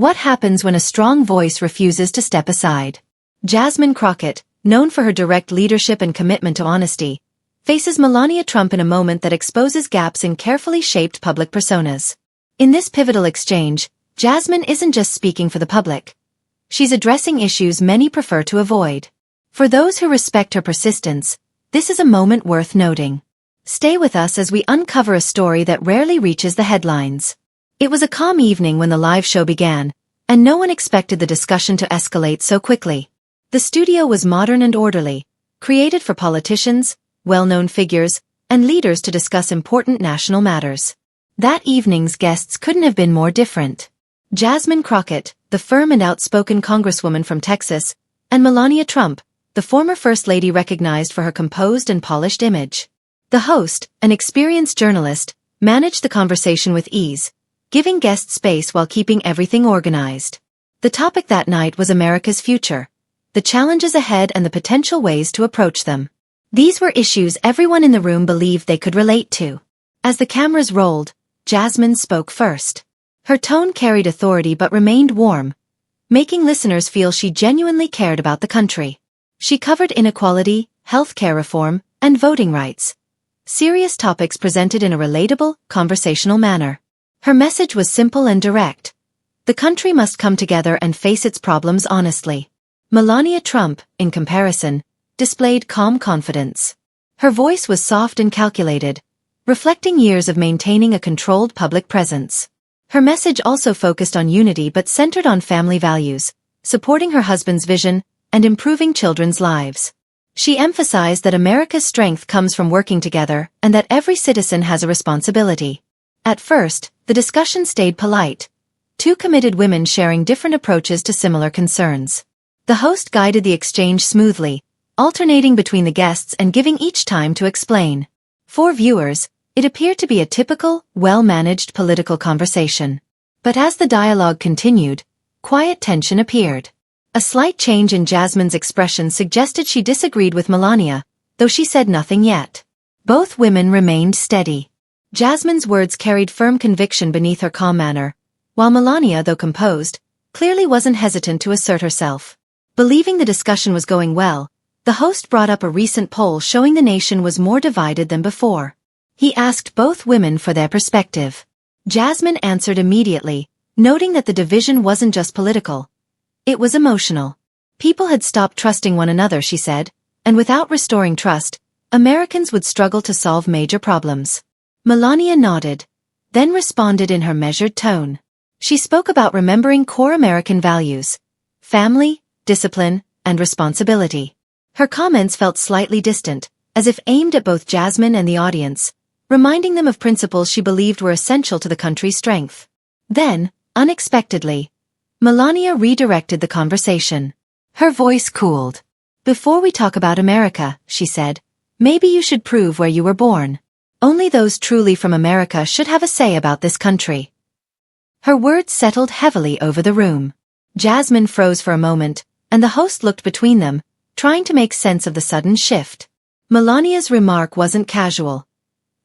What happens when a strong voice refuses to step aside? Jasmine Crockett, known for her direct leadership and commitment to honesty, faces Melania Trump in a moment that exposes gaps in carefully shaped public personas. In this pivotal exchange, Jasmine isn't just speaking for the public. She's addressing issues many prefer to avoid. For those who respect her persistence, this is a moment worth noting. Stay with us as we uncover a story that rarely reaches the headlines. It was a calm evening when the live show began, and no one expected the discussion to escalate so quickly. The studio was modern and orderly, created for politicians, well-known figures, and leaders to discuss important national matters. That evening's guests couldn't have been more different. Jasmine Crockett, the firm and outspoken congresswoman from Texas, and Melania Trump, the former First Lady recognized for her composed and polished image. The host, an experienced journalist, managed the conversation with ease, giving guests space while keeping everything organized. The topic that night was America's future, the challenges ahead and the potential ways to approach them. These were issues everyone in the room believed they could relate to. As the cameras rolled, Jasmine spoke first. Her tone carried authority but remained warm, making listeners feel she genuinely cared about the country. She covered inequality, healthcare reform, and voting rights. Serious topics presented in a relatable, conversational manner. Her message was simple and direct. The country must come together and face its problems honestly. Melania Trump, in comparison, displayed calm confidence. Her voice was soft and calculated, reflecting years of maintaining a controlled public presence. Her message also focused on unity but centered on family values, supporting her husband's vision, and improving children's lives. She emphasized that America's strength comes from working together and that every citizen has a responsibility. At first, the discussion stayed polite, two committed women sharing different approaches to similar concerns. The host guided the exchange smoothly, alternating between the guests and giving each time to explain. For viewers, it appeared to be a typical, well-managed political conversation. But as the dialogue continued, quiet tension appeared. A slight change in Jasmine's expression suggested she disagreed with Melania, though she said nothing yet. Both women remained steady. Jasmine's words carried firm conviction beneath her calm manner, while Melania, though composed, clearly wasn't hesitant to assert herself. Believing the discussion was going well, the host brought up a recent poll showing the nation was more divided than before. He asked both women for their perspective. Jasmine answered immediately, noting that the division wasn't just political. It was emotional. People had stopped trusting one another, she said, and without restoring trust, Americans would struggle to solve major problems. Melania nodded, then responded in her measured tone. She spoke about remembering core American values: family, discipline, and responsibility. Her comments felt slightly distant, as if aimed at both Jasmine and the audience, reminding them of principles she believed were essential to the country's strength. Then, unexpectedly, Melania redirected the conversation. Her voice cooled. "Before we talk about America," she said, "maybe you should prove where you were born. Only those truly from America should have a say about this country." Her words settled heavily over the room. Jasmine froze for a moment, and the host looked between them, trying to make sense of the sudden shift. Melania's remark wasn't casual.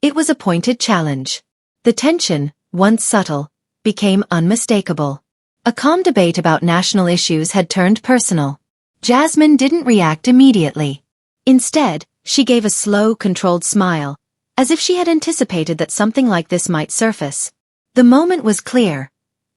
It was a pointed challenge. The tension, once subtle, became unmistakable. A calm debate about national issues had turned personal. Jasmine didn't react immediately. Instead, she gave a slow, controlled smile, as if she had anticipated that something like this might surface. The moment was clear.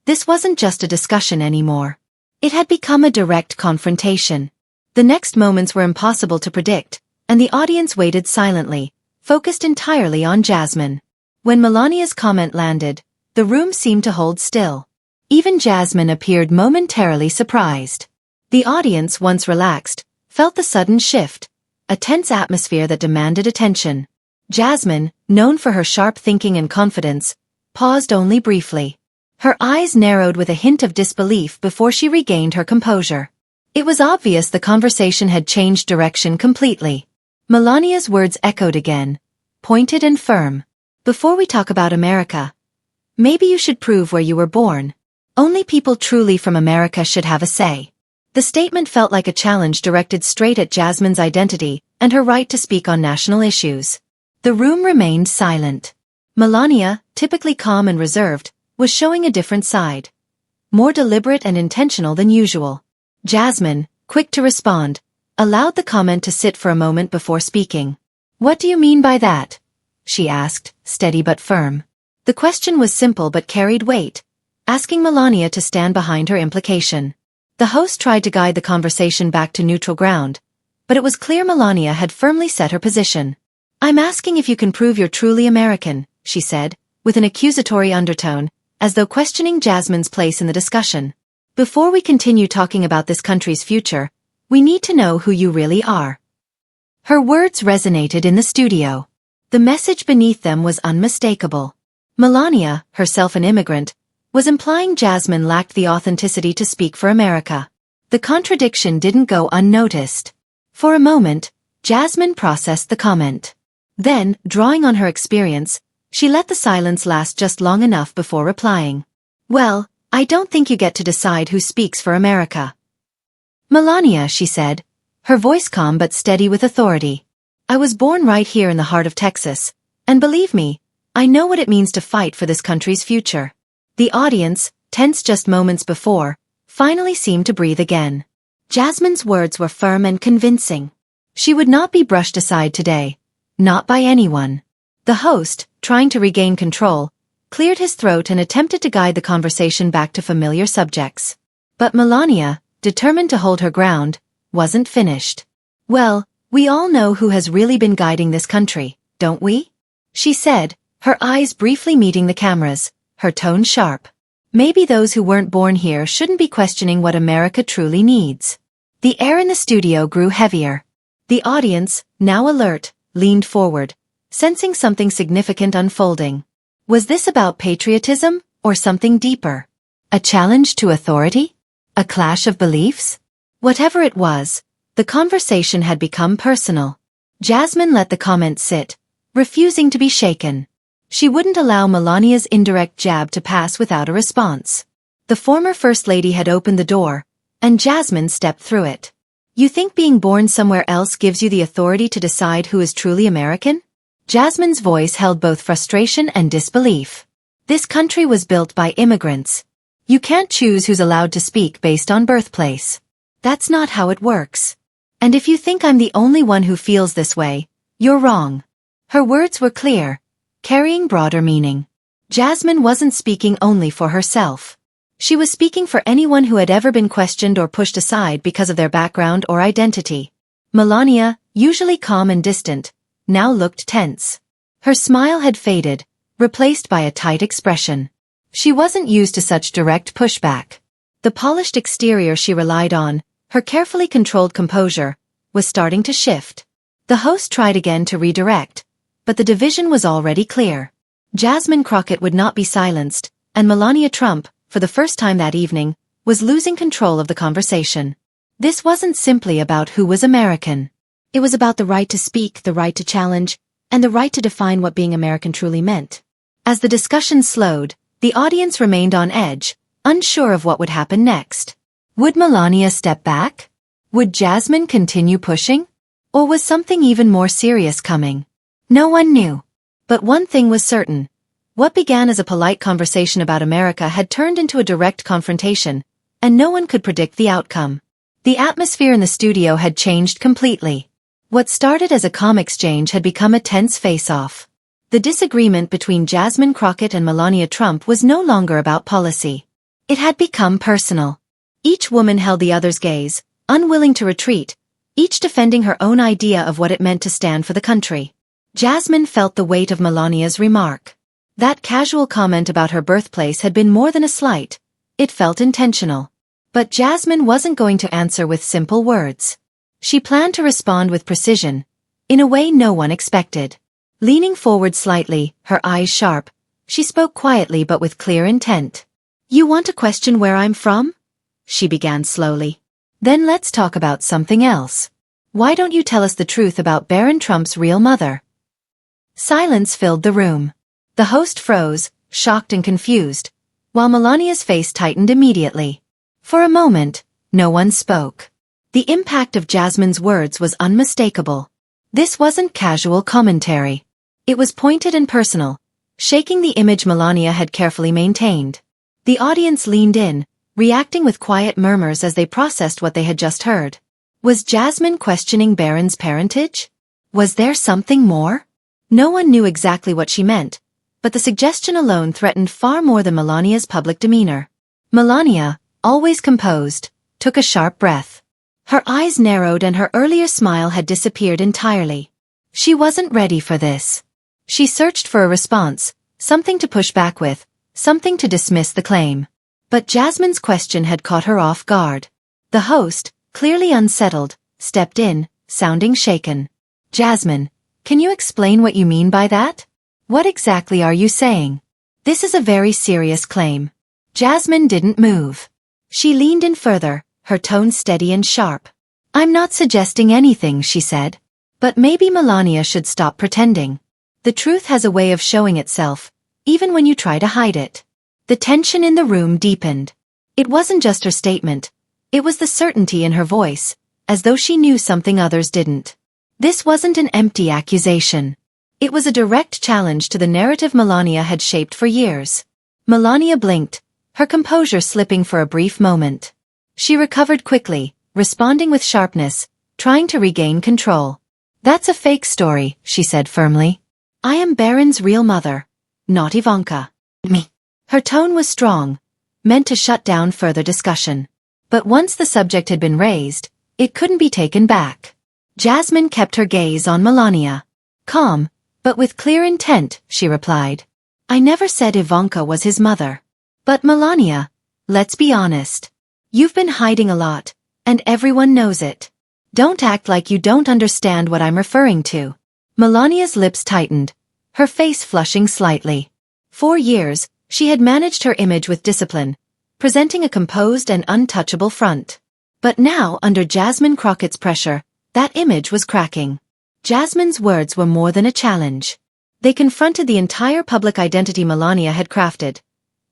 This wasn't just a discussion anymore. It had become a direct confrontation. The next moments were impossible to predict, and the audience waited silently, focused entirely on Jasmine. When Melania's comment landed, the room seemed to hold still. Even Jasmine appeared momentarily surprised. The audience, once relaxed, felt the sudden shift, a tense atmosphere that demanded attention. Jasmine, known for her sharp thinking and confidence, paused only briefly. Her eyes narrowed with a hint of disbelief before she regained her composure. It was obvious the conversation had changed direction completely. Melania's words echoed again, pointed and firm. "Before we talk about America, maybe you should prove where you were born. Only people truly from America should have a say." The statement felt like a challenge directed straight at Jasmine's identity and her right to speak on national issues. The room remained silent. Melania, typically calm and reserved, was showing a different side. more deliberate and intentional than usual. Jasmine, quick to respond, allowed the comment to sit for a moment before speaking. "What do you mean by that?" she asked, steady but firm. The question was simple but carried weight, asking Melania to stand behind her implication. The host tried to guide the conversation back to neutral ground, but it was clear Melania had firmly set her position. "I'm asking if you can prove you're truly American," she said, with an accusatory undertone, as though questioning Jasmine's place in the discussion. "Before we continue talking about this country's future, we need to know who you really are." Her words resonated in the studio. The message beneath them was unmistakable. Melania, herself an immigrant, was implying Jasmine lacked the authenticity to speak for America. The contradiction didn't go unnoticed. For a moment, Jasmine processed the comment. Then, drawing on her experience, she let the silence last just long enough before replying. "Well, I don't think you get to decide who speaks for America." "Melania," she said, her voice calm but steady with authority. "I was born right here in the heart of Texas, and believe me, I know what it means to fight for this country's future." The audience, tense just moments before, finally seemed to breathe again. Jasmine's words were firm and convincing. She would not be brushed aside today. Not by anyone. The host, trying to regain control, cleared his throat and attempted to guide the conversation back to familiar subjects. But Melania, determined to hold her ground, wasn't finished. "Well, we all know who has really been guiding this country, don't we?" she said, her eyes briefly meeting the cameras, her tone sharp. "Maybe those who weren't born here shouldn't be questioning what America truly needs." The air in the studio grew heavier. The audience, now alert, leaned forward, sensing something significant unfolding. Was this about patriotism, or something deeper? A challenge to authority? A clash of beliefs? Whatever it was, the conversation had become personal. Jasmine let the comment sit, refusing to be shaken. She wouldn't allow Melania's indirect jab to pass without a response. The former First Lady had opened the door, and Jasmine stepped through it. "You think being born somewhere else gives you the authority to decide who is truly American?" Jasmine's voice held both frustration and disbelief. "This country was built by immigrants. You can't choose who's allowed to speak based on birthplace. That's not how it works. And if you think I'm the only one who feels this way, you're wrong." Her words were clear, carrying broader meaning. Jasmine wasn't speaking only for herself. She was speaking for anyone who had ever been questioned or pushed aside because of their background or identity. Melania, usually calm and distant, now looked tense. Her smile had faded, replaced by a tight expression. She wasn't used to such direct pushback. The polished exterior she relied on, her carefully controlled composure, was starting to shift. The host tried again to redirect, but the division was already clear. Jasmine Crockett would not be silenced, and Melania Trump, for the first time that evening, was losing control of the conversation. This wasn't simply about who was American. It was about the right to speak, the right to challenge, and the right to define what being American truly meant. As the discussion slowed, the audience remained on edge, unsure of what would happen next. Would Melania step back? Would Jasmine continue pushing? Or was something even more serious coming? No one knew. But one thing was certain. What began as a polite conversation about America had turned into a direct confrontation, and no one could predict the outcome. The atmosphere in the studio had changed completely. What started as a calm exchange had become a tense face-off. The disagreement between Jasmine Crockett and Melania Trump was no longer about policy. It had become personal. Each woman held the other's gaze, unwilling to retreat, each defending her own idea of what it meant to stand for the country. Jasmine felt the weight of Melania's remark. That casual comment about her birthplace had been more than a slight. It felt intentional. But Jasmine wasn't going to answer with simple words. She planned to respond with precision, in a way no one expected. Leaning forward slightly, her eyes sharp, she spoke quietly but with clear intent. "You want to question where I'm from?" she began slowly. "Then let's talk about something else. Why don't you tell us the truth about Baron Trump's real mother?" Silence filled the room. The host froze, shocked and confused, while Melania's face tightened immediately. For a moment, no one spoke. The impact of Jasmine's words was unmistakable. This wasn't casual commentary. It was pointed and personal, shaking the image Melania had carefully maintained. The audience leaned in, reacting with quiet murmurs as they processed what they had just heard. Was Jasmine questioning Baron's parentage? Was there something more? No one knew exactly what she meant, but the suggestion alone threatened far more than Melania's public demeanor. Melania, always composed, took a sharp breath. Her eyes narrowed and her earlier smile had disappeared entirely. She wasn't ready for this. She searched for a response, something to push back with, something to dismiss the claim. But Jasmine's question had caught her off guard. The host, clearly unsettled, stepped in, sounding shaken. Jasmine, can you explain what you mean by that? What exactly are you saying? This is a very serious claim. Jasmine didn't move. She leaned in further, her tone steady and sharp. I'm not suggesting anything, she said. But maybe Melania should stop pretending. The truth has a way of showing itself, even when you try to hide it. The tension in the room deepened. It wasn't just her statement. It was the certainty in her voice, as though she knew something others didn't. This wasn't an empty accusation. It was a direct challenge to the narrative Melania had shaped for years. Melania blinked, her composure slipping for a brief moment. She recovered quickly, responding with sharpness, trying to regain control. That's a fake story, she said firmly. I am Baron's real mother, not Ivanka. Me. Her tone was strong, meant to shut down further discussion. But once the subject had been raised, it couldn't be taken back. Jasmine kept her gaze on Melania. Calm, but with clear intent, she replied. I never said Ivanka was his mother. But Melania, let's be honest. You've been hiding a lot, and everyone knows it. Don't act like you don't understand what I'm referring to. Melania's lips tightened, her face flushing slightly. For years, she had managed her image with discipline, presenting a composed and untouchable front. But now, under Jasmine Crockett's pressure, that image was cracking. Jasmine's words were more than a challenge. They confronted the entire public identity Melania had crafted.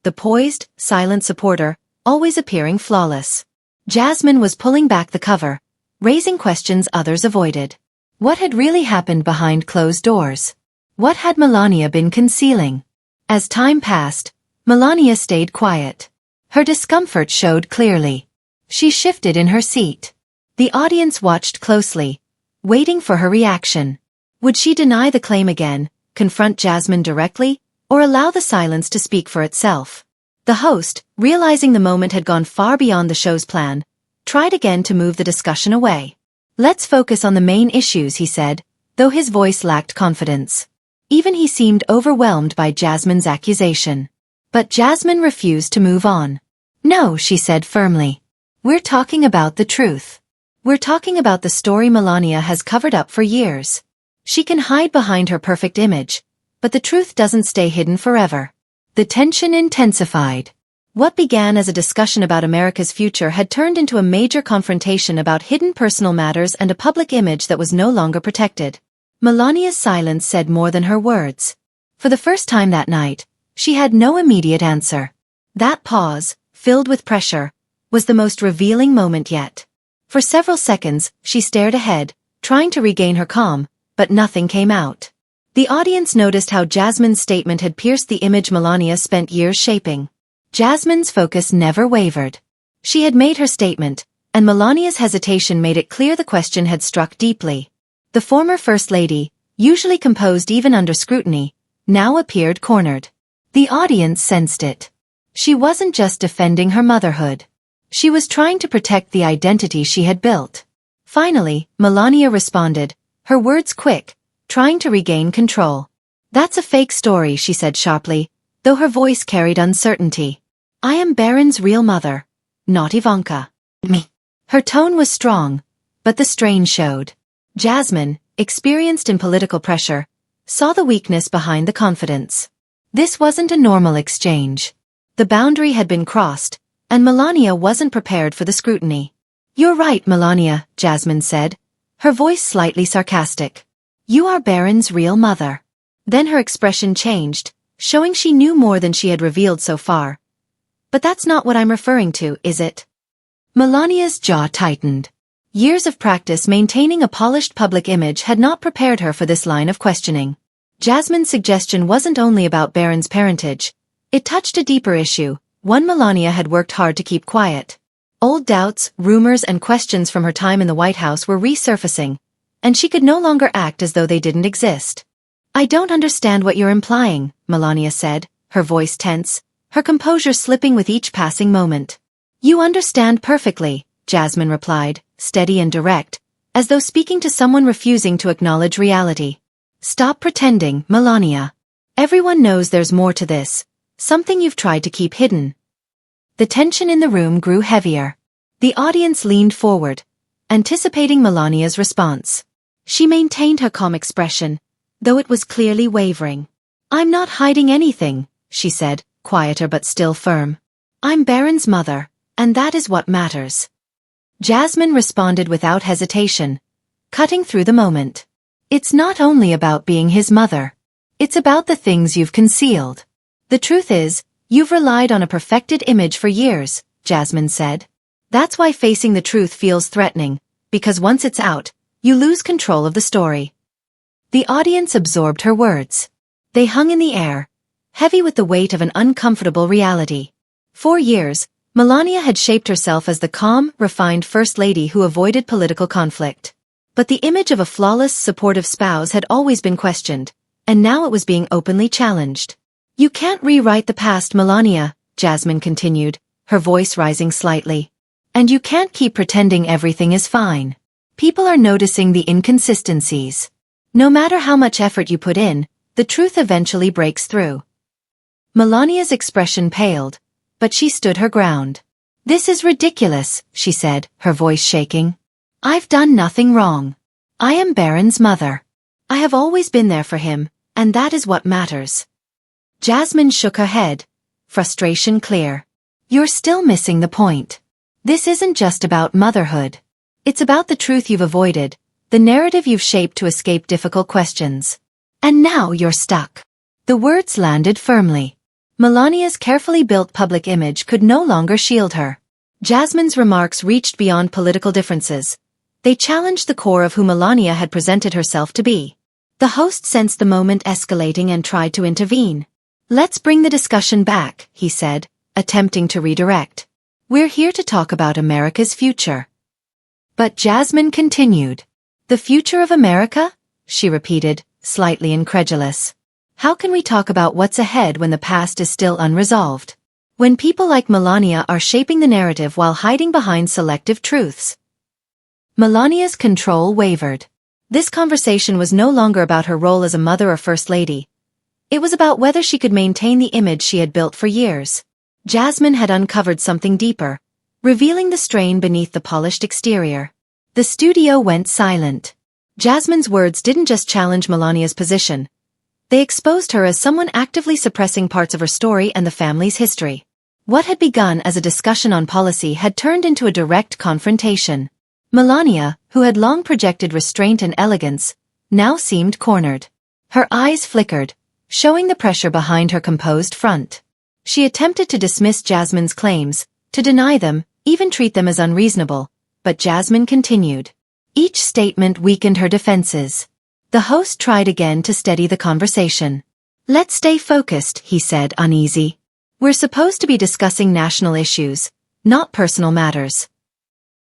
The poised, silent supporter, always appearing flawless. Jasmine was pulling back the cover, raising questions others avoided. What had really happened behind closed doors? What had Melania been concealing? As time passed, Melania stayed quiet. Her discomfort showed clearly. She shifted in her seat. The audience watched closely, waiting for her reaction. Would she deny the claim again, confront Jasmine directly, or allow the silence to speak for itself? The host, realizing the moment had gone far beyond the show's plan, tried again to move the discussion away. Let's focus on the main issues, he said, though his voice lacked confidence. Even he seemed overwhelmed by Jasmine's accusation. But Jasmine refused to move on. No, she said firmly. We're talking about the truth. We're talking about the story Melania has covered up for years. She can hide behind her perfect image, but the truth doesn't stay hidden forever. The tension intensified. What began as a discussion about America's future had turned into a major confrontation about hidden personal matters and a public image that was no longer protected. Melania's silence said more than her words. For the first time that night, she had no immediate answer. That pause, filled with pressure, was the most revealing moment yet. For several seconds, she stared ahead, trying to regain her calm, but nothing came out. The audience noticed how Jasmine's statement had pierced the image Melania spent years shaping. Jasmine's focus never wavered. She had made her statement, and Melania's hesitation made it clear the question had struck deeply. The former First Lady, usually composed even under scrutiny, now appeared cornered. The audience sensed it. She wasn't just defending her motherhood. She was trying to protect the identity she had built. Finally, Melania responded, her words quick, trying to regain control. That's a fake story, she said sharply, though her voice carried uncertainty. I am Baron's real mother, not Ivanka. Me. Her tone was strong, but the strain showed. Jasmine, experienced in political pressure, saw the weakness behind the confidence. This wasn't a normal exchange. The boundary had been crossed, and Melania wasn't prepared for the scrutiny. You're right, Melania, Jasmine said, her voice slightly sarcastic. You are Baron's real mother. Then her expression changed, showing she knew more than she had revealed so far. But that's not what I'm referring to, is it? Melania's jaw tightened. Years of practice maintaining a polished public image had not prepared her for this line of questioning. Jasmine's suggestion wasn't only about Baron's parentage. It touched a deeper issue, one Melania had worked hard to keep quiet. Old doubts, rumors, and questions from her time in the White House were resurfacing, and she could no longer act as though they didn't exist. "I don't understand what you're implying," Melania said, her voice tense, her composure slipping with each passing moment. "You understand perfectly," Jasmine replied, steady and direct, as though speaking to someone refusing to acknowledge reality. "Stop pretending, Melania. Everyone knows there's more to this, something you've tried to keep hidden." The tension in the room grew heavier. The audience leaned forward, anticipating Melania's response. She maintained her calm expression, though it was clearly wavering. "I'm not hiding anything," she said, quieter but still firm. "I'm Baron's mother, and that is what matters." Jasmine responded without hesitation, cutting through the moment. "It's not only about being his mother. It's about the things you've concealed. The truth is, you've relied on a perfected image for years," Jasmine said. "That's why facing the truth feels threatening, because once it's out, you lose control of the story." The audience absorbed her words. They hung in the air, heavy with the weight of an uncomfortable reality. For years, Melania had shaped herself as the calm, refined First Lady who avoided political conflict. But the image of a flawless, supportive spouse had always been questioned, and now it was being openly challenged. "You can't rewrite the past, Melania," Jasmine continued, her voice rising slightly. "And you can't keep pretending everything is fine. People are noticing the inconsistencies. No matter how much effort you put in, the truth eventually breaks through." Melania's expression paled, but she stood her ground. "This is ridiculous," she said, her voice shaking. "I've done nothing wrong. I am Baron's mother. I have always been there for him, and that is what matters." Jasmine shook her head, frustration clear. "You're still missing the point. This isn't just about motherhood. It's about the truth you've avoided, the narrative you've shaped to escape difficult questions. And now you're stuck." The words landed firmly. Melania's carefully built public image could no longer shield her. Jasmine's remarks reached beyond political differences. They challenged the core of who Melania had presented herself to be. The host sensed the moment escalating and tried to intervene. "Let's bring the discussion back," he said, attempting to redirect. "We're here to talk about America's future." But Jasmine continued. "The future of America?" she repeated, slightly incredulous. "How can we talk about what's ahead when the past is still unresolved? When people like Melania are shaping the narrative while hiding behind selective truths?" Melania's control wavered. This conversation was no longer about her role as a mother or First Lady. It was about whether she could maintain the image she had built for years. Jasmine had uncovered something deeper, revealing the strain beneath the polished exterior. The studio went silent. Jasmine's words didn't just challenge Melania's position. They exposed her as someone actively suppressing parts of her story and the family's history. What had begun as a discussion on policy had turned into a direct confrontation. Melania, who had long projected restraint and elegance, now seemed cornered. Her eyes flickered, showing the pressure behind her composed front. She attempted to dismiss Jasmine's claims, to deny them, even treat them as unreasonable, but Jasmine continued. Each statement weakened her defenses. The host tried again to steady the conversation. "Let's stay focused," he said, uneasy. "We're supposed to be discussing national issues, not personal matters."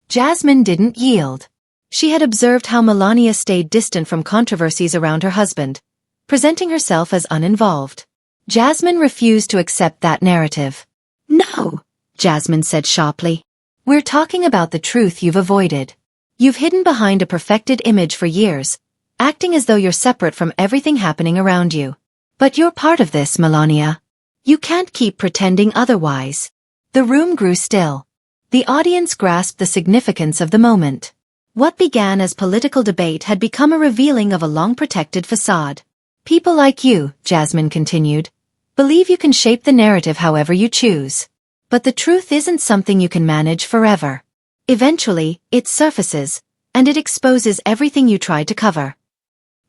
Jasmine didn't yield. She had observed how Melania stayed distant from controversies around her husband, presenting herself as uninvolved. Jasmine refused to accept that narrative. "No," Jasmine said sharply. "We're talking about the truth you've avoided. You've hidden behind a perfected image for years, acting as though you're separate from everything happening around you. But you're part of this, Melania. You can't keep pretending otherwise." The room grew still. The audience grasped the significance of the moment. What began as political debate had become a revealing of a long-protected facade. "People like you," Jasmine continued, "believe you can shape the narrative however you choose. But the truth isn't something you can manage forever. Eventually, it surfaces, and it exposes everything you tried to cover."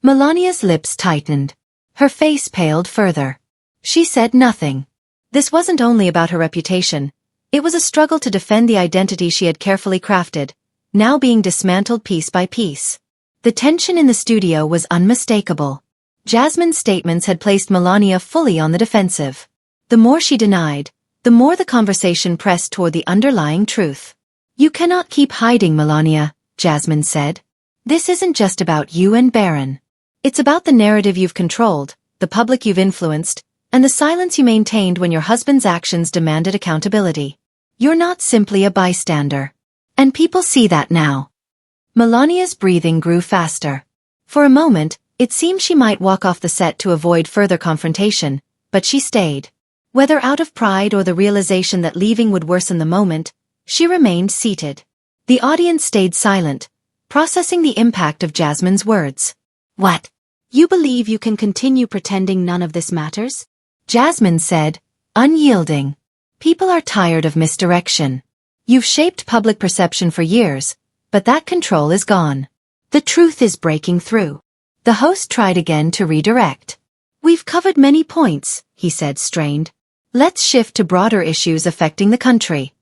Melania's lips tightened. Her face paled further. She said nothing. This wasn't only about her reputation. It was a struggle to defend the identity she had carefully crafted, now being dismantled piece by piece. The tension in the studio was unmistakable. Jasmine's statements had placed Melania fully on the defensive. The more she denied, the more the conversation pressed toward the underlying truth. "You cannot keep hiding, Melania," Jasmine said. "This isn't just about you and Baron. It's about the narrative you've controlled, the public you've influenced, and the silence you maintained when your husband's actions demanded accountability. You're not simply a bystander. And people see that now." Melania's breathing grew faster. For a moment, it seemed she might walk off the set to avoid further confrontation, but she stayed. Whether out of pride or the realization that leaving would worsen the moment, she remained seated. The audience stayed silent, processing the impact of Jasmine's words. "What? You believe you can continue pretending none of this matters?" Jasmine said, unyielding. "People are tired of misdirection. You've shaped public perception for years, but that control is gone. The truth is breaking through." The host tried again to redirect. "We've covered many points," he said, strained. "Let's shift to broader issues affecting the country."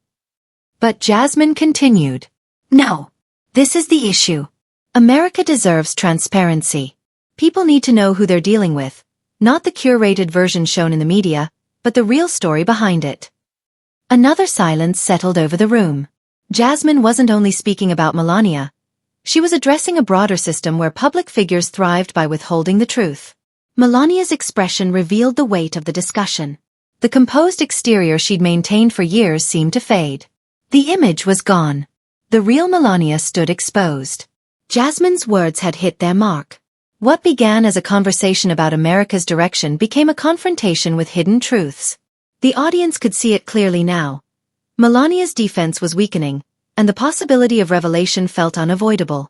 But Jasmine continued. "No. This is the issue. America deserves transparency. People need to know who they're dealing with, not the curated version shown in the media, but the real story behind it." Another silence settled over the room. Jasmine wasn't only speaking about Melania. She was addressing a broader system where public figures thrived by withholding the truth. Melania's expression revealed the weight of the discussion. The composed exterior she'd maintained for years seemed to fade. The image was gone. The real Melania stood exposed. Jasmine's words had hit their mark. What began as a conversation about America's direction became a confrontation with hidden truths. The audience could see it clearly now. Melania's defense was weakening, and the possibility of revelation felt unavoidable.